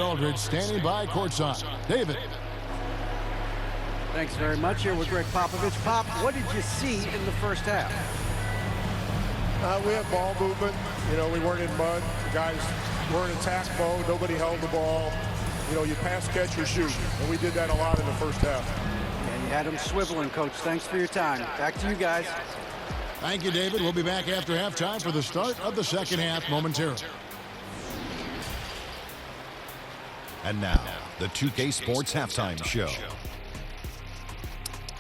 Aldridge standing by courtside. David. Thanks very much. Here with Greg Popovich. Pop, what did you see in the first half? We had ball movement. You know, we weren't in mud. The guys weren't attack mode. Nobody held the ball. You know, you pass, catch, or shoot. And we did that a lot in the first half. And you had them swiveling, Coach. Thanks for your time. Back to you guys. Thank you, David. We'll be back after halftime for the start of the second half momentarily. And now, the 2K Sports Halftime Show.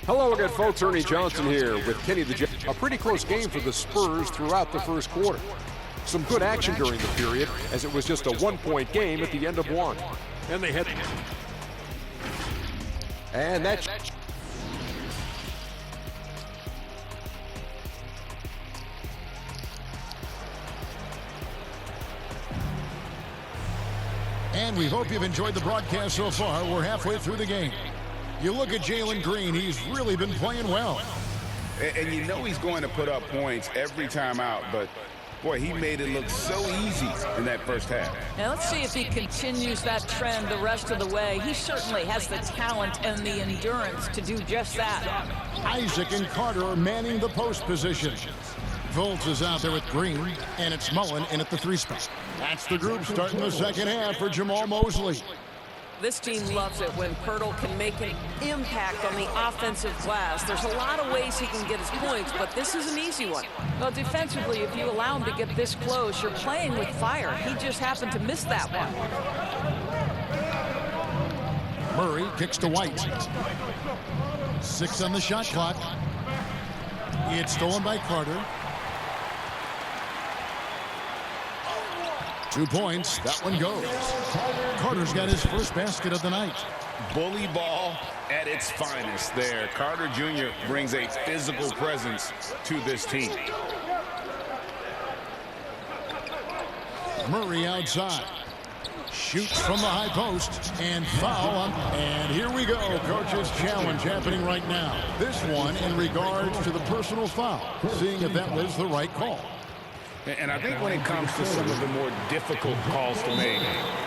Hello again, folks. Ernie Johnson here with Kenny the Jet. A pretty close game for the Spurs throughout the first quarter. Some good action during the period, as it was just a one-point game at the end of one. And they had... And that's... And we hope you've enjoyed the broadcast so far. We're halfway through the game. You look at Jalen Green, he's really been playing well. And you know he's going to put up points every time out, but boy, he made it look so easy in that first half. Now let's see if he continues that trend the rest of the way. He certainly has the talent and the endurance to do just that. Isaac and Carter are manning the post position. Fultz is out there with Green, and it's Mullen in at the 3 spot. That's the group starting the second half for Jamal Mosley. This team loves it when Pirtle can make an impact on the offensive glass. There's a lot of ways he can get his points, but this is an easy one. Well, defensively, if you allow him to get this close, you're playing with fire. He just happened to miss that one. Murray kicks to White. 6 on the shot clock. It's stolen by Carter. 2 points. That one goes. Carter's got his first basket of the night. Bully ball at its finest there. Carter Jr. brings a physical presence to this team. Murray outside. Shoots from the high post and foul. And here we go. Coach's challenge happening right now. This one in regards to the personal foul. Seeing if that was the right call. And I think when it comes to some of the more difficult calls to make,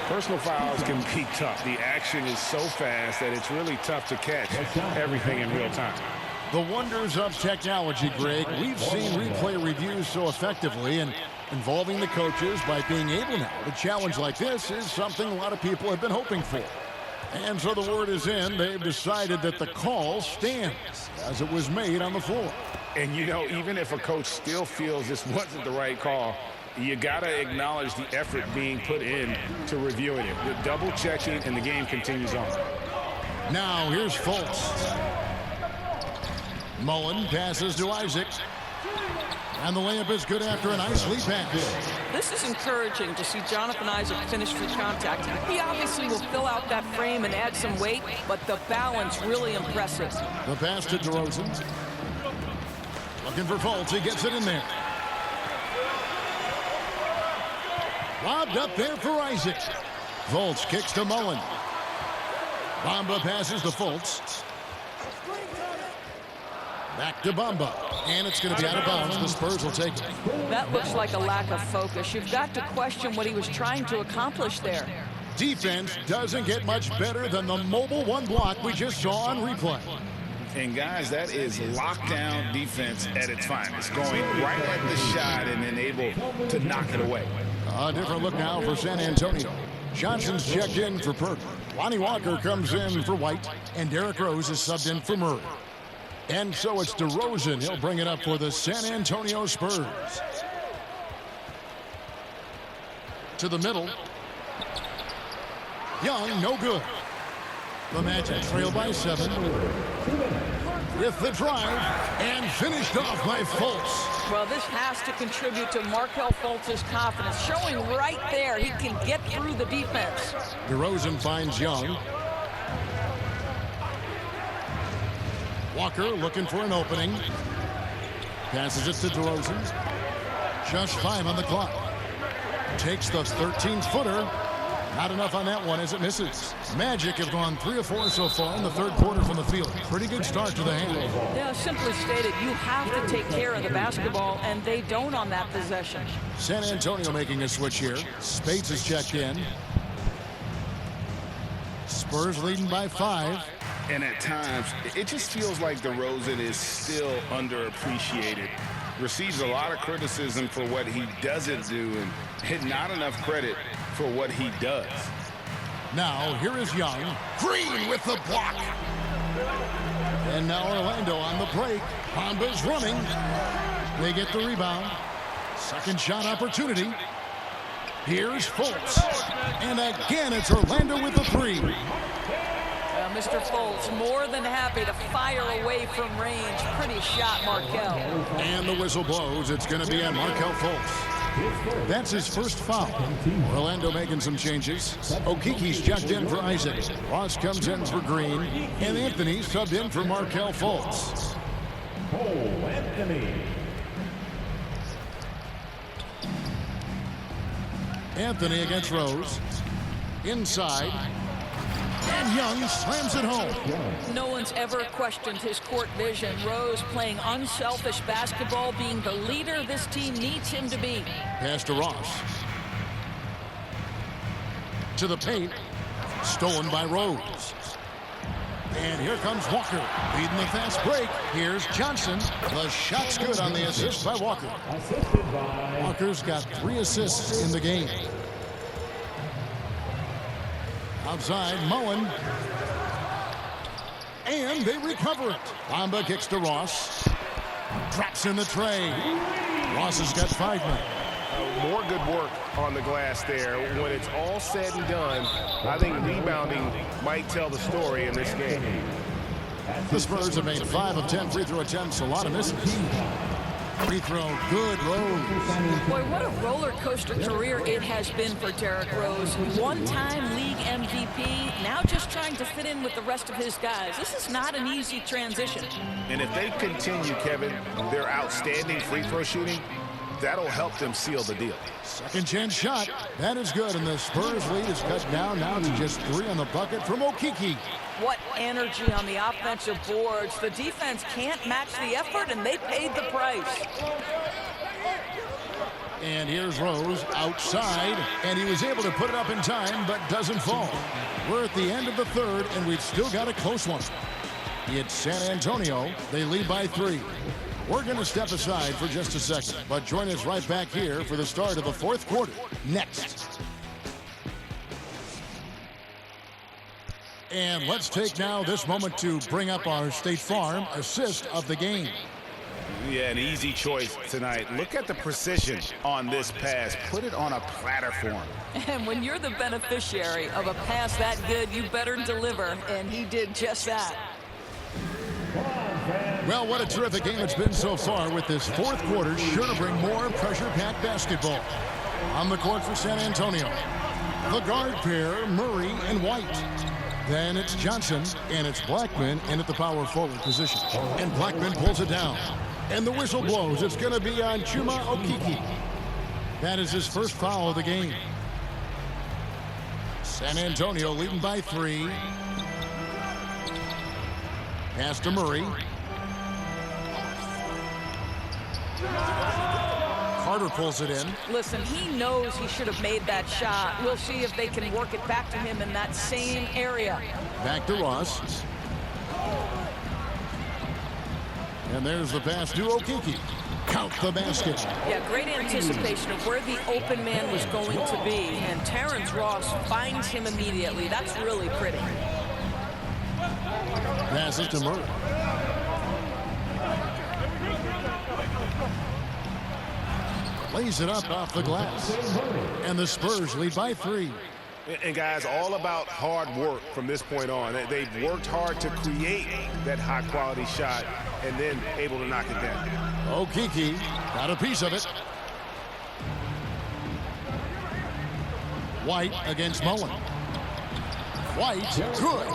personal fouls can be tough. The action is so fast that it's really tough to catch everything in real time. The wonders of technology, Greg. We've seen replay reviews so effectively, and involving the coaches by being able now to challenge like this is something a lot of people have been hoping for. And so the word is in. They've decided that the call stands as it was made on the floor. And, you know, even if a coach still feels this wasn't the right call, you got to acknowledge the effort being put in to reviewing it. The double checking, and the game continues on. Now here's Fultz. Mullen passes to Isaac. And the layup is good after a nice lead pass. This is encouraging to see Jonathan Isaac finish through contact. He obviously will fill out that frame and add some weight, but the balance really impressive. The pass to DeRozan. Looking for Fultz. He gets it in there. Lobbed up there for Isaac. Fultz kicks to Mullen. Bamba passes to Fultz. Back to Bamba. And it's going to be out of bounds. The Spurs will take it. That looks like a lack of focus. You've got to question what he was trying to accomplish there. Defense doesn't get much better than the mobile one block we just saw on replay. And, guys, that is lockdown defense at its finest. Going right at the shot and then able to knock it away. A different look now for San Antonio. Johnson's checked in for Perk. Lonnie Walker comes in for White. And Derrick Rose is subbed in for Murray. And so it's DeRozan. He'll bring it up for the San Antonio Spurs. To the middle. Young, no good. The Magic trail by 7. With the drive, and finished off by Fultz. Well, this has to contribute to Markelle Fultz's confidence, showing right there he can get through the defense. DeRozan finds Young. Walker looking for an opening. Passes it to DeRozan. Just 5 on the clock. Takes the 13-footer. Not enough on that one as it misses. Magic have gone 3 of 4 so far in the third quarter from the field. Pretty good start to the hand. Yeah, simply stated, you have to take care of the basketball, and they don't on that possession. San Antonio making a switch here. Spades is checked in. Spurs leading by 5. And at times, it just feels like DeRozan is still underappreciated. Receives a lot of criticism for what he doesn't do and not enough credit for what he does. Now, here is Young. Green with the block. And now Orlando on the break. Bamba's running. They get the rebound. Second shot opportunity. Here's Fultz. And again, it's Orlando with the 3. Mr. Fultz more than happy to fire away from range. Pretty shot, Markelle. And the whistle blows. It's going to be on Markelle Fultz. That's his first foul. Orlando making some changes. Okiki's checked in for Isaac. Ross comes in for Green. And Anthony subbed in for Markelle Fultz. Anthony against Rose. Inside. And Young slams it home. No one's ever questioned his court vision. Rose playing unselfish basketball, being the leader this team needs him to be. Pass to Ross. To the paint. Stolen by Rose. And here comes Walker. Leading the fast break. Here's Johnson. The shot's good on the assist by Walker. Walker's got 3 assists in the game. Outside, Mullen. And they recover it. Bamba kicks to Ross. Drops in the tray. Ross has got 5 men. More good work on the glass there. When it's all said and done, I think rebounding might tell the story in this game. The Spurs have made 5 of 10 free throw attempts. A lot of misses. Free throw, good. Rose. Boy, what a roller coaster career it has been for Derrick Rose. One-time league MVP, now just trying to fit in with the rest of his guys. This is not an easy transition. And if they continue, Kevin, their outstanding free throw shooting, that'll help them seal the deal. Second chance shot. That is good, and the Spurs lead is cut down now to just 3 on the bucket from Okiki. What energy on the offensive boards. The defense can't match the effort, and they paid the price. And here's Rose outside, and he was able to put it up in time, but doesn't fall. We're at the end of the third, and we've still got a close one. It's San Antonio. They lead by 3. We're going to step aside for just a second, but join us right back here for the start of the 4th quarter. Next. And let's take now this moment to bring up our State Farm assist of the game. Yeah, an easy choice tonight. Look at the precision on this pass. Put it on a platter for him. And when you're the beneficiary of a pass that good, you better deliver, and he did just that. Well, what a terrific game it's been so far, with this 4th quarter sure to bring more pressure-packed basketball. On the court for San Antonio, the guard pair, Murray and White. Then it's Johnson, and it's Blackman in at the power forward position. And Blackman pulls it down. And the whistle blows. It's going to be on Chuma Okiki. That is his first foul of the game. San Antonio leading by 3. Pass to Murray. Carter pulls it in. Listen, he knows he should have made that shot. We'll see if they can work it back to him in that same area. Back to Ross. And there's the pass to Okiki. Count the basket. Yeah, great anticipation of where the open man was going to be. And Terrence Ross finds him immediately. That's really pretty. Pass it to Murray. Lays it up off the glass. And the Spurs lead by 3. And guys, all about hard work from this point on. They've worked hard to create that high-quality shot and then able to knock it down. Okiki got a piece of it. White against Mullen. White, good.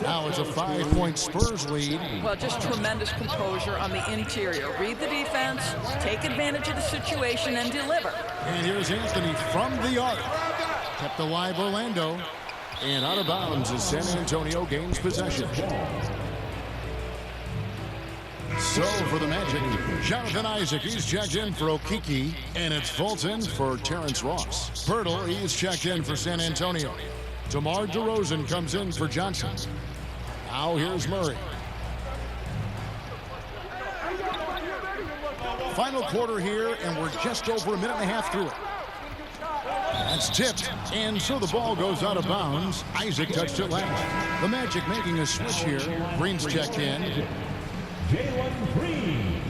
Now it's a 5-point Spurs lead. Well, just tremendous composure on the interior. Read the defense, take advantage of the situation, and deliver. And here's Anthony from the arc. Kept alive Orlando. And out of bounds as San Antonio gains possession. So for the Magic, Jonathan Isaac, he's checked in for Okiki. And it's Fulton for Terrence Ross. Pirtle, he's checked in for San Antonio. DeMar DeRozan comes in for Johnson. Now here's Murray. Final quarter here, and we're just over a minute and a half through it. That's tipped, and so the ball goes out of bounds. Isaac touched it last. The Magic making a switch here. Green's checked in. Jalen Green.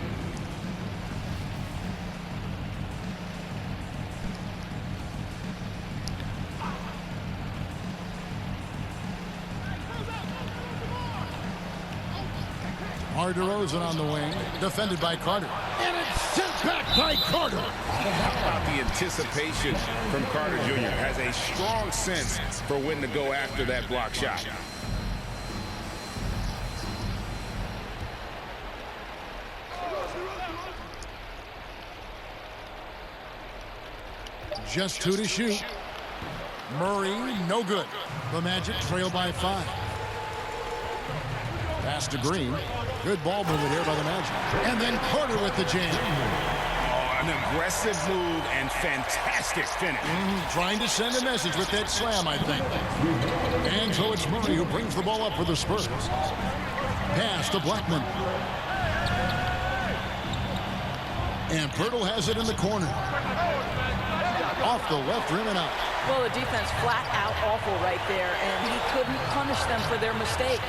DeMar DeRozan on the wing, defended by Carter. And it's sent back by Carter. How about the anticipation from Carter Jr. Has a strong sense for when to go after that block shot. Just 2 to shoot. Murray, no good. The Magic trail by 5. Pass to Green. Good ball movement here by the Magic. And then Carter with the jam. Oh, an aggressive move and fantastic finish. Trying to send a message with that slam, I think. And so it's Murray who brings the ball up for the Spurs. Pass to Blackman. And Pirtle has it in the corner. Off the left rim and out. Well, the defense flat out awful right there, and he couldn't punish them for their mistake.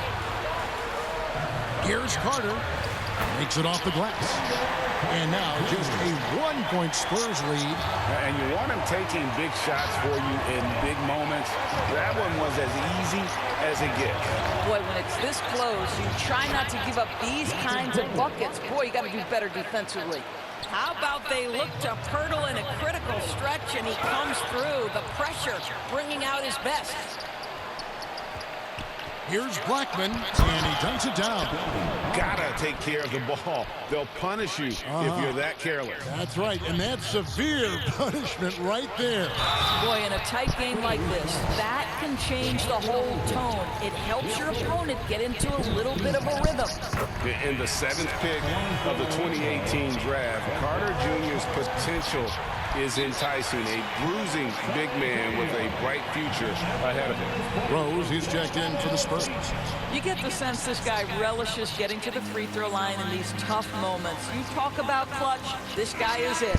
Here's Carter. Makes it off the glass. And now just a 1-point Spurs lead. And you want him taking big shots for you in big moments. That one was as easy as it gets. Boy, when it's this close, you try not to give up these kinds of buckets. Boy, you got to do better defensively. How about they look to Pirtle in a critical stretch, and he comes through. The pressure bringing out his best. Here's Blackman, and he dunks it down. Gotta take care of the ball. They'll punish you if you're that careless. That's right, and that's severe punishment right there. Boy, in a tight game like this, that can change the whole tone. It helps your opponent get into a little bit of a rhythm. In the 7th pick of the 2018 draft, Carter Jr.'s potential is enticing. A bruising big man with a bright future ahead of him. Rose, he's checked in for the Spurs. You get the sense this guy relishes getting to the free throw line in these tough moments. You talk about clutch, this guy is it.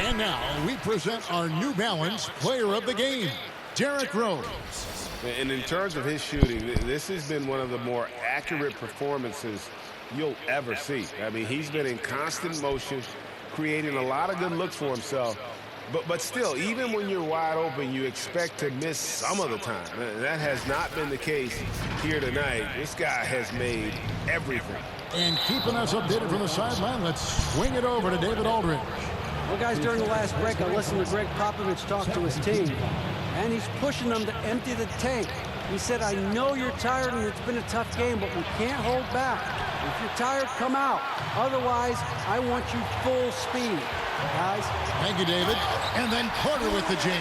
And now we present our New Balance Player of the Game, Derrick Rose. And in terms of his shooting, this has been one of the more accurate performances you'll ever see. I mean, he's been in constant motion, creating a lot of good looks for himself. But still, even when you're wide open, you expect to miss some of the time. That has not been the case here tonight. This guy has made everything. And keeping us updated from the sideline, let's swing it over to David Aldridge. Well, guys, during the last break, I listened to Greg Popovich talk to his team, and he's pushing them to empty the tank. He said, I know you're tired and it's been a tough game, but we can't hold back. If you're tired, come out. Otherwise, I want you full speed. Guys. Thank you, David. And then Carter with the jam.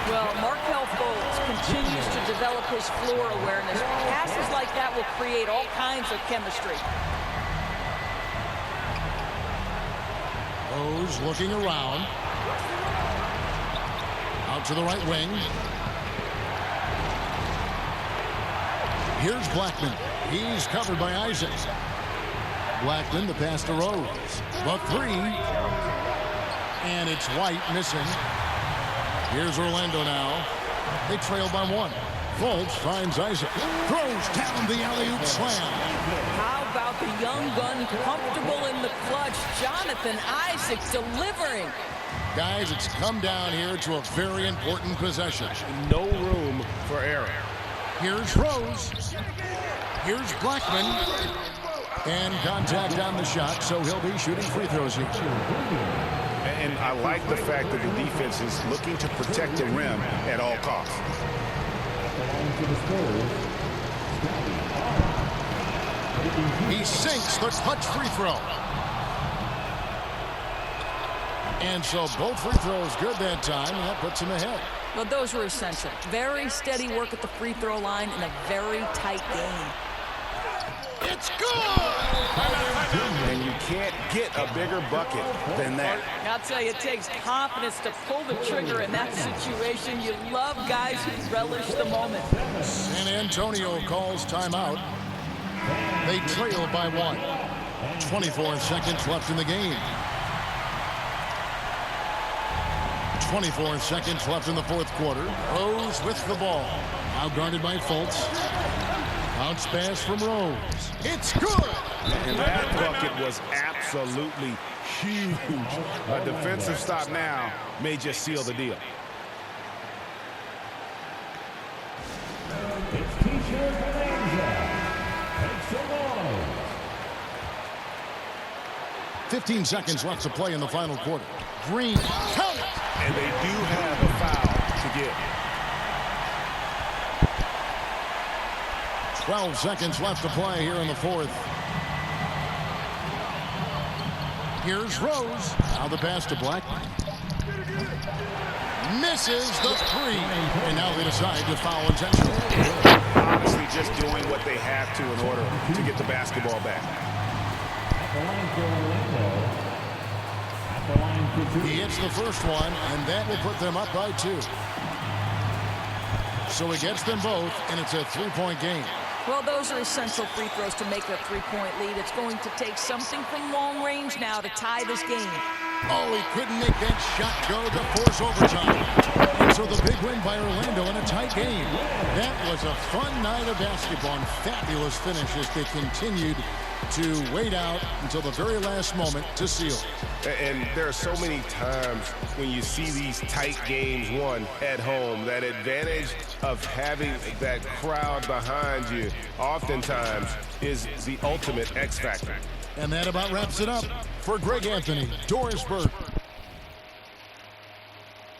Well, Markelle Fultz continues to develop his floor awareness. Passes like that will create all kinds of chemistry. Rose looking around. Out to the right wing. Here's Blackman. He's covered by Isaac. Blackman, the pass to Rose. The 3. And it's White missing. Here's Orlando now. They trail by 1. Fultz finds Isaac. Throws down the alley-oop slam. How about the young gun comfortable in the clutch? Jonathan Isaac delivering. Guys, it's come down here to a very important possession. No room for error. Here's Rose. Here's Blackman. And contact on the shot, so he'll be shooting free throws here. And I like the fact that the defense is looking to protect the rim at all costs. He sinks the clutch free throw. And so both free throws good that time, and that puts him ahead. Well, those were essential. Very steady work at the free throw line in a very tight game. It's good! And you can't get a bigger bucket than that. I'll tell you, it takes confidence to pull the trigger in that situation. You love guys who relish the moment. San Antonio calls timeout. They trail by 1. 24 seconds left in the game. 24 seconds left in the fourth quarter. Rose with the ball. Now guarded by Fultz. Bounce pass from Rose. It's good! And that bucket was absolutely huge. A defensive stop now may just seal the deal. It's T-shirt Bonanza. Takes the ball. 15 seconds left to play in the final quarter. Green, count it! And they do have a foul to give. 12 seconds left to play here in the fourth. Here's Rose. Now the pass to Black. Misses the three. And now they decide to foul intentionally. Honestly, just doing what they have to in order to get the basketball back. At the line for Orlando. At the line for 2. He hits the first one, and that will put them up by 2. So he gets them both, and it's a 3-point game. Well, those are essential free throws to make a 3-point lead. It's going to take something from long range now to tie this game. Oh, he couldn't make that shot go to force overtime. And so the big win by Orlando in a tight game. That was a fun night of basketball and fabulous finish as they continued to wait out until the very last moment to seal. And there are so many times when you see these tight games won at home, that advantage of having that crowd behind you oftentimes is the ultimate X factor. And that about wraps it up. For Greg Anthony, Doris Burke,